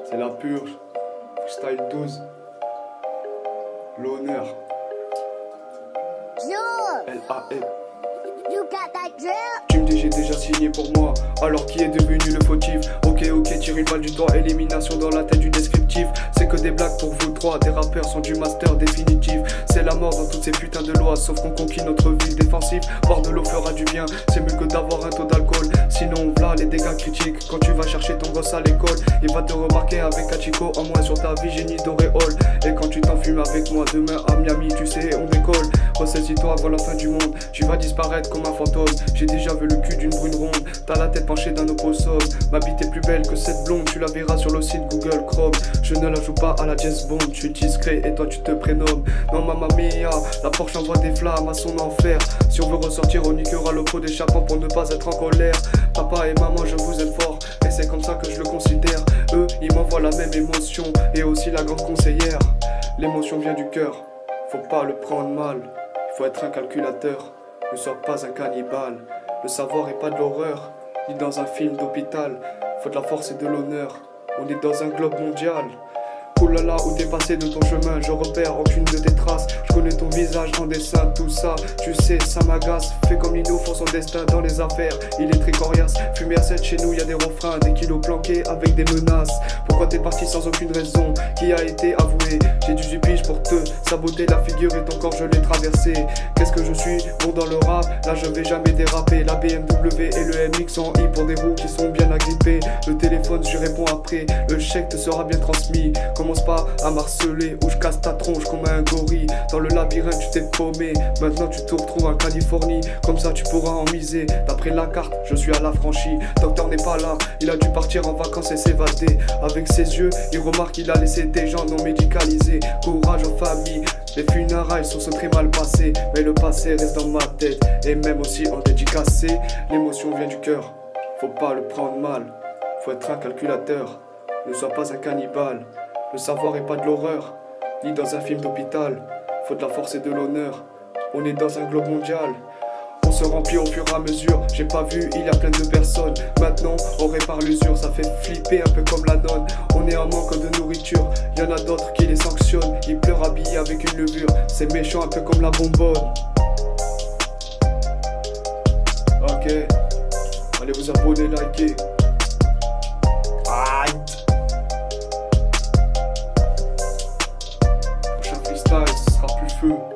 C'est la purge. Freestyle 12. L'honneur. L-A-M. You got that drill? Tu me dis j'ai déjà signé pour moi. Alors qui est devenu le fautif? Ok, tire une balle du doigt. Élimination dans la tête du descriptif. C'est que des blagues pour vous trois. Des rappeurs sont du master définitif. C'est la mort dans toutes ces putains de lois. Sauf qu'on conquit notre ville défensive. Boire de l'eau fera du bien. C'est mieux que d'avoir un taux d'alcool. Sinon voilà les dégâts critiques. Quand tu vas chercher ton gosse à l'école, il va te remarquer avec un chico en moins sur ta vie génie d'auréole. Et quand tu t'enfumes avec moi demain à Miami, tu sais on décolle. Ressaisis-toi avant la fin du monde. Tu vas disparaître comme un fantôme. J'ai déjà vu le cul d'une brune ronde. T'as la tête penchée d'un opossum. Ma bite est plus belle que cette blonde. Tu la verras sur le site Google Chrome. Je ne la joue pas à la James Bond. Je suis discret et toi tu te prénommes. Non mamma mia, la Porsche envoie des flammes à son enfer. Si on veut ressortir on niquera le pot d'échappement pour ne pas être en colère. Papa et maman je vous aime fort. Et c'est comme ça que je le considère. Eux ils m'envoient la même émotion. Et aussi la grande conseillère. L'émotion vient du cœur. Faut pas le prendre mal. Il faut être un calculateur. Ne sois pas un cannibale. Le savoir est pas de l'horreur, ni dans un film d'hôpital. Faut de la force et de l'honneur. On est dans un globe mondial. Oh là là, où t'es passé de ton chemin, je repère aucune de tes traces. Je connais ton visage en dessin, tout ça, tu sais, ça m'agace. Fais comme Lino font son destin dans les affaires, il est très coriace. Fumer à 7 chez nous, y a des refrains, des kilos planqués avec des menaces. Pourquoi t'es parti sans aucune raison qui a été avouée? J'ai 18 piges pour te saboter la figure et ton corps je l'ai traversé. Qu'est-ce que je suis bon dans le rap, là je vais jamais déraper. La BMW et le MX en I pour des roues qui sont bien agrippées. Le téléphone je réponds après, le chèque te sera bien transmis. Commence pas à marceler ou je casse ta tronche comme un gorille. Dans le labyrinthe tu t'es paumé, maintenant tu te retrouves en Californie. Comme ça tu pourras en miser, d'après la carte je suis à la franchie. Docteur n'est pas là, il a dû partir en vacances et s'évader. Avec ses yeux il remarque qu'il a laissé des gens non médicalisés. Courage aux familles, les funérailles sont très mal passées. Mais le passé reste dans ma tête et même aussi en dédicacé. L'émotion vient du cœur, faut pas le prendre mal. Faut être un calculateur, ne sois pas un cannibale. Le savoir est pas de l'horreur, ni dans un film d'hôpital. Faut de la force et de l'honneur. On est dans un globe mondial. On se remplit au fur et à mesure. J'ai pas vu, il y a plein de personnes. Maintenant, on répare l'usure. Ça fait flipper un peu comme la nonne. On est en manque de nourriture. Y en a d'autres qui les sanctionnent. Ils pleurent habillés avec une levure. C'est méchant un peu comme la bonbonne. Ok. Allez vous abonner, liker. Aïe. Ce sera plus feu.